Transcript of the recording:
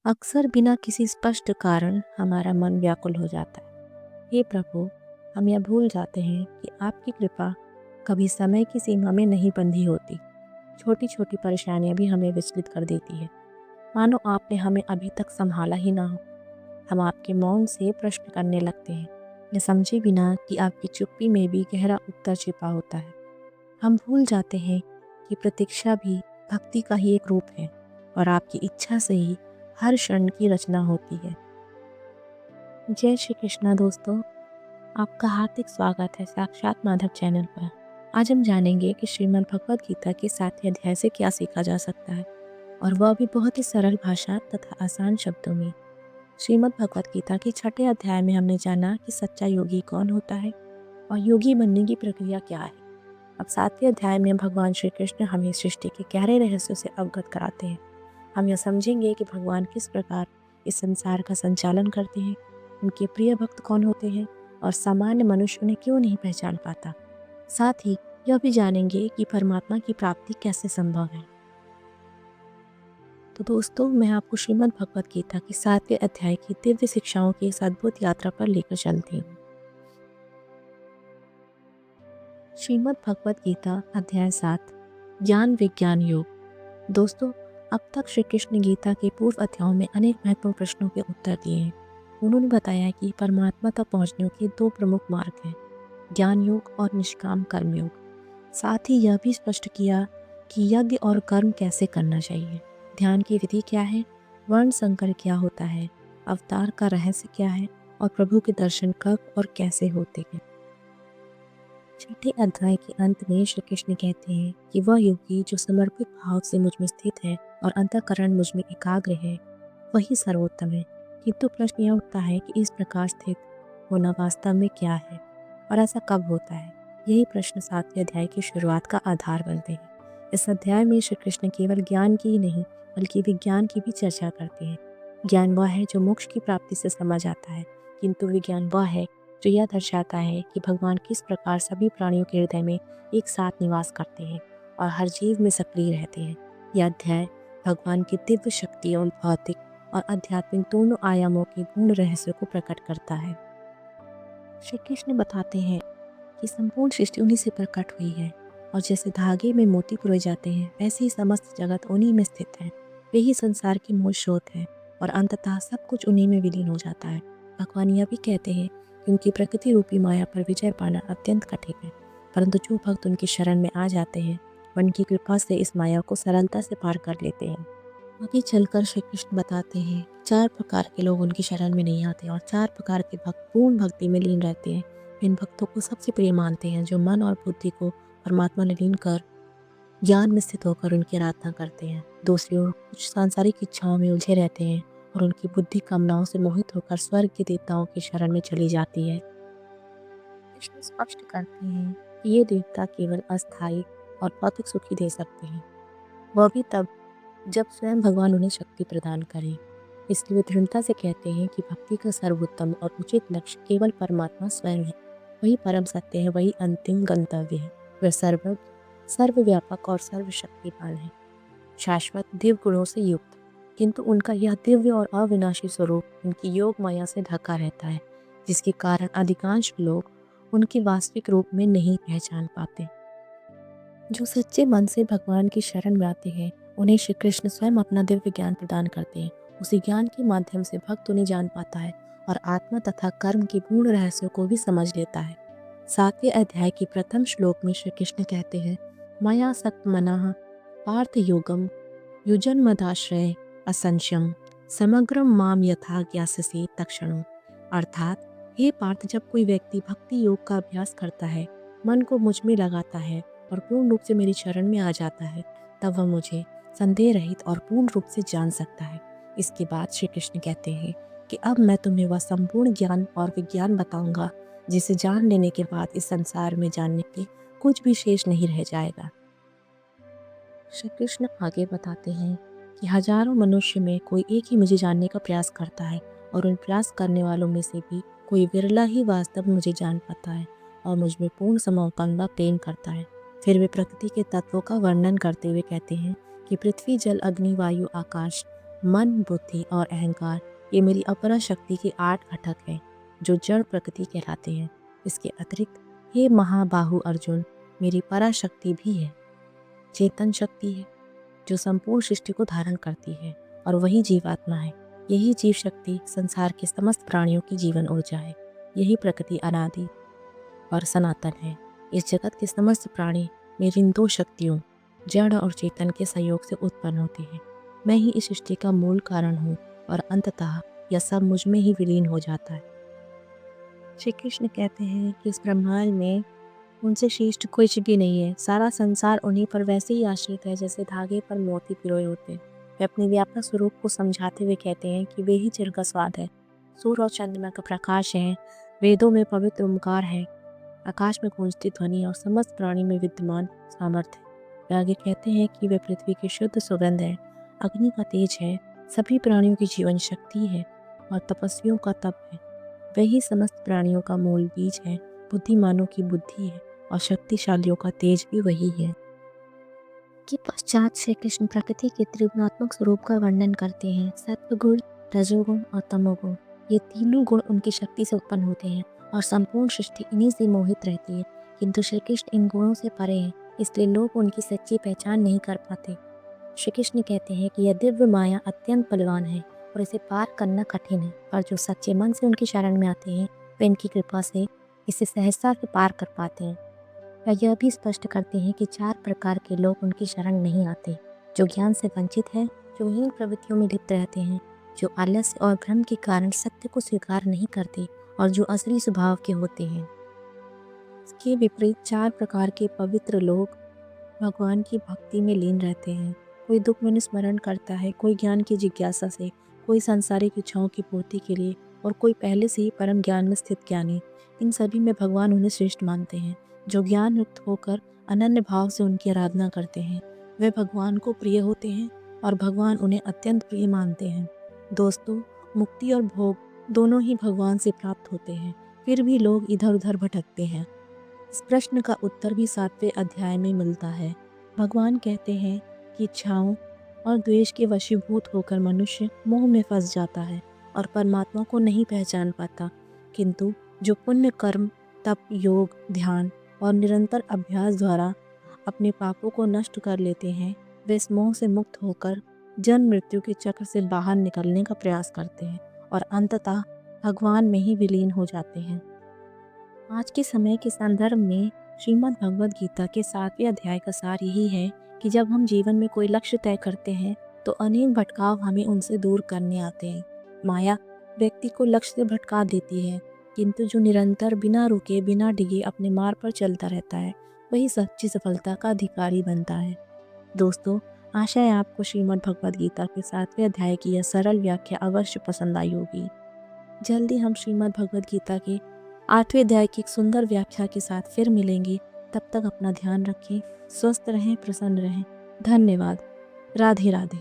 अक्सर बिना किसी स्पष्ट कारण हमारा मन व्याकुल हो जाता है। हे प्रभु, हम यह भूल जाते हैं कि आपकी कृपा कभी समय की सीमा में नहीं बंधी होती। छोटी छोटी परेशानियां भी हमें विचलित कर देती है, मानो आपने हमें अभी तक संभाला ही ना हो। हम आपके मौन से प्रश्न करने लगते हैं, न समझे बिना कि आपकी चुप्पी में भी गहरा उत्तर छिपा होता है। हम भूल जाते हैं कि प्रतीक्षा भी भक्ति का ही एक रूप है और आपकी इच्छा से ही हर क्षण की रचना होती है। जय श्री कृष्णा दोस्तों, आपका हार्दिक स्वागत है साक्षात माधव चैनल पर। आज हम जानेंगे कि श्रीमद् भगवद गीता के 7वें अध्याय से क्या सीखा जा सकता है, और वह भी बहुत ही सरल भाषा तथा आसान शब्दों में। श्रीमद् भगवद गीता के 6ठे अध्याय में हमने जाना कि सच्चा योगी कौन होता है और योगी बनने की प्रक्रिया क्या है। अब 7वें अध्याय में भगवान श्री कृष्ण हमें सृष्टि के गहरे रहस्यों से अवगत कराते हैं। हम यह समझेंगे कि भगवान किस प्रकार इस संसार का संचालन करते हैं, उनके प्रिय भक्त कौन होते हैं और सामान्य मनुष्य उन्हें क्यों नहीं पहचान पाता। साथ ही यह भी जानेंगे कि परमात्मा की प्राप्ति कैसे संभव है। तो दोस्तों, मैं आपको श्रीमद् भगवद गीता की 7वें अध्याय की दिव्य शिक्षाओं की इस अद्भुत यात्रा पर लेकर चलती हूँ। श्रीमद् भगवद गीता अध्याय 7, ज्ञान विज्ञान योग। दोस्तों, अब तक श्री कृष्ण गीता के पूर्व अध्यायों में अनेक महत्वपूर्ण प्रश्नों के उत्तर दिए हैं। उन्होंने बताया कि परमात्मा तक पहुंचने के 2 प्रमुख मार्ग हैं, ज्ञान योग और निष्काम कर्म योग। साथ ही यह भी स्पष्ट किया कि यज्ञ और कर्म कैसे करना चाहिए, ध्यान की विधि क्या है, वर्ण संकर क्या होता है, अवतार का रहस्य क्या है और प्रभु के दर्शन कब और कैसे होते हैं। 6ठे अध्याय के अंत में श्री कृष्ण कहते हैं कि वह योगी जो समर्पित भाव से मुझ में स्थित है और अंतःकरण मुझ में एकाग्र है, वही सर्वोत्तम है। किंतु प्रश्न यह उठता है कि इस प्रकार स्थित होना वास्तव में क्या है और ऐसा कब होता है। यही प्रश्न 7वें अध्याय की शुरुआत का आधार बनते हैं। इस अध्याय में श्री कृष्ण केवल ज्ञान की ही नहीं बल्कि विज्ञान की भी चर्चा करते हैं। ज्ञान वह है जो मोक्ष की प्राप्ति से समझ आता है, किंतु विज्ञान वह है जो यह दर्शाता है कि भगवान किस प्रकार सभी प्राणियों के हृदय में एक साथ निवास करते हैं और हर जीव में सक्रिय रहते हैं। यह अध्याय भगवान की दिव्य शक्तियों, भौतिक और आध्यात्मिक दोनों आयामों के गूढ़ रहस्य को प्रकट करता है। श्री कृष्ण बताते हैं कि संपूर्ण सृष्टि उन्हीं से प्रकट हुई है और जैसे धागे में मोती पिरोए जाते हैं, वैसे ही समस्त जगत उन्हीं में स्थित है। वे ही संसार के मूल स्रोत है और अंततः सब कुछ उन्हीं में विलीन हो जाता है। भगवान यह भी कहते हैं कि उनकी प्रकृति रूपी माया पर विजय पाना अत्यंत कठिन है, परंतु जो भक्त उनकी शरण में आ जाते हैं, वह उनकी कृपा से इस माया को सरलता से पार कर लेते हैं। आगे चलकर श्री कृष्ण बताते हैं 4 प्रकार के लोग उनकी शरण में नहीं आते और 4 प्रकार के भक्त पूर्ण भक्ति में लीन रहते हैं। इन भक्तों को सबसे प्रिय मानते हैं जो मन और बुद्धि को परमात्मा में लीन कर ज्ञान में स्थित होकर उनकी आराधना करते हैं। दूसरी ओर कुछ सांसारिक इच्छाओं में उलझे रहते हैं और उनकी बुद्धि कामनाओं से मोहित होकर स्वर्ग के देवताओं की शरण में चली जाती है। कृष्ण स्पष्ट करते हैं कि ये देवता केवल अस्थायी और भौतिक सुख ही दे सकते हैं, वह भी तब जब स्वयं भगवान उन्हें शक्ति प्रदान करे। इसलिए वे दृढ़ता से कहते हैं कि भक्ति का सर्वोत्तम और उचित लक्ष्य केवल परमात्मा स्वयं है। वही परम सत्य है, वही अंतिम गंतव्य है। वह सर्वज्ञ, सर्वव्यापक और सर्वशक्तिमान है, शाश्वत दिव्य गुणों से युक्त, किंतु उनका यह दिव्य और अविनाशी स्वरूप उनकी योग माया से ढका रहता है, जिसके कारण अधिकांश लोग उनके वास्तविक रूप में नहीं पहचान पाते। जो सच्चे मन से भगवान की शरण में आते हैं, उन्हें श्री कृष्ण स्वयं अपना दिव्य ज्ञान प्रदान करते हैं। उसी ज्ञान के माध्यम से भक्त उन्हें जान पाता है और आत्मा तथा कर्म के पूर्ण रहस्यों को भी समझ लेता है। 7वें अध्याय के प्रथम श्लोक में श्री कृष्ण कहते हैं, मया सक्त मनाः पार्थ योगम युजन मदाश्रय असंशयम समग्रम माम यथा ज्ञास्यसि तक्षणम। अर्थात, हे पार्थ, जब कोई व्यक्ति भक्ति योग का अभ्यास करता है, मन को मुझ में लगाता है और पूर्ण रूप से मेरी शरण में आ जाता है, तब वह मुझे संदेह रहित और पूर्ण रूप से जान सकता है। इसके बाद श्री कृष्ण कहते हैं कि अब मैं तुम्हें वह संपूर्ण ज्ञान और विज्ञान बताऊंगा जिसे जान लेने के बाद इस संसार में जानने के कुछ भी शेष नहीं रह जाएगा। श्री कृष्ण आगे बताते हैं कि हजारों मनुष्य में कोई एक ही मुझे जानने का प्रयास करता है और उन प्रयास करने वालों में से भी कोई विरला ही वास्तव में मुझे जान पाता है और मुझ में पूर्ण समर्पण व प्रेम करता है। फिर वे प्रकृति के तत्वों का वर्णन करते हुए कहते हैं कि पृथ्वी, जल, अग्नि, वायु, आकाश, मन, बुद्धि और अहंकार ये मेरी अपरा शक्ति के 8 घटक हैं जो जड़ प्रकृति कहलाते हैं। इसके अतिरिक्त हे महाबाहु अर्जुन, मेरी पराशक्ति भी है, चेतन शक्ति है जो संपूर्ण सृष्टि को धारण करती है, और वही जीवात्मा है। यही जीव शक्ति संसार के समस्त प्राणियों की जीवन ऊर्जा है। यही प्रकृति अनादि और सनातन है। इस जगत के समस्त प्राणी मेरी इन 2 शक्तियों, जड़ और चेतन के सहयोग से उत्पन्न होते हैं। मैं ही इस सृष्टि का मूल कारण हूँ और अंततः यह सब मुझ में ही विलीन हो जाता है। श्री कृष्ण कहते हैं कि इस ब्रह्मांड में उनसे श्रेष्ठ कुछ भी नहीं है। सारा संसार उन्हीं पर वैसे ही आश्रित है जैसे धागे पर मोती पिरोए होते हैं। वे अपने व्यापक स्वरूप को समझाते हुए कहते हैं कि वे ही चिर का स्वाद है, सूर्य और चंद्रमा का प्रकाश है, वेदों में पवित्र ओंकार है, आकाश में गूंजती ध्वनि और समस्त प्राणी में विद्यमान सामर्थ्य है। वे आगे कहते हैं कि वे पृथ्वी की शुद्ध सुगंध है, अग्नि का तेज है, सभी प्राणियों की जीवन शक्ति है और तपस्वियों का तप है। वही समस्त प्राणियों का मूल बीज है, बुद्धिमानों की बुद्धि है और शक्तिशालियों का तेज भी वही है। के पश्चात श्री कृष्ण प्रकृति के त्रिगुणात्मक स्वरूप का वर्णन करते हैं। सत्वगुण, रजोगुण और तमोगुण, ये तीनों गुण उनकी शक्ति से उत्पन्न होते हैं और संपूर्ण सृष्टि इन्हीं से मोहित रहती है। किंतु श्री कृष्ण इन गुणों से परे हैं, इसलिए लोग उनकी सच्ची पहचान नहीं कर पाते। श्री कृष्ण कहते हैं कि यह दिव्य माया अत्यंत बलवान है और इसे पार करना कठिन है, पर जो सच्चे मन से उनकी शरण में आते हैं वे इनकी कृपा से इसे सहजता से पार कर पाते हैं। वह यह भी स्पष्ट करते हैं कि 4 प्रकार के लोग उनकी शरण नहीं आते: जो ज्ञान से वंचित है, जो हीन प्रवृत्तियों में लिप्त रहते हैं, जो आलस्य और भ्रम के कारण सत्य को स्वीकार नहीं करते और जो असली स्वभाव के होते हैं। इसके विपरीत 4 प्रकार के पवित्र लोग भगवान की भक्ति में लीन रहते हैं। कोई दुख में स्मरण करता है, कोई ज्ञान की जिज्ञासा से, कोई सांसारिक इच्छाओं की पूर्ति के लिए और कोई पहले से ही परम ज्ञान में स्थित ज्ञानी। इन सभी में भगवान उन्हें श्रेष्ठ मानते हैं। जो ज्ञान युक्त होकर अनन्य भाव से उनकी आराधना करते हैं वे भगवान को प्रिय होते हैं और भगवान उन्हें अत्यंत प्रिय मानते हैं। दोस्तों, मुक्ति और भोग दोनों ही भगवान से प्राप्त होते हैं, फिर भी लोग इधर उधर भटकते हैं। इस प्रश्न का उत्तर भी 7वें अध्याय में मिलता है। भगवान कहते हैं कि इच्छाओं और द्वेष के वशीभूत होकर मनुष्य मोह में फंस जाता है और परमात्मा को नहीं पहचान पाता। किंतु जो पुण्य कर्म, तप, योग, ध्यान और निरंतर अभ्यास द्वारा अपने पापों को नष्ट कर लेते हैं, वे इस मोह से मुक्त होकर जन्म मृत्यु के चक्र से बाहर निकलने का प्रयास करते हैं और अंततः भगवान में ही विलीन हो जाते हैं। आज के समय के संदर्भ में श्रीमद् भगवद गीता के 7वें अध्याय का सार यही है कि जब हम जीवन में कोई लक्ष्य तय करते हैं तो अनेक भटकाव हमें उनसे दूर करने आते हैं। माया व्यक्ति को लक्ष्य से भटका देती है, किंतु जो निरंतर बिना रुके बिना डिगे अपने मार्ग पर चलता रहता है वही सच्ची सफलता का अधिकारी बनता है। दोस्तों, आशा है आपको श्रीमद् भगवद गीता के 7वें अध्याय की यह सरल व्याख्या अवश्य पसंद आई होगी। जल्दी हम श्रीमद् भगवद गीता के 8वें अध्याय की एक सुंदर व्याख्या के साथ फिर मिलेंगे। तब तक अपना ध्यान रखें, स्वस्थ रहें, प्रसन्न रहें। धन्यवाद। राधे राधे।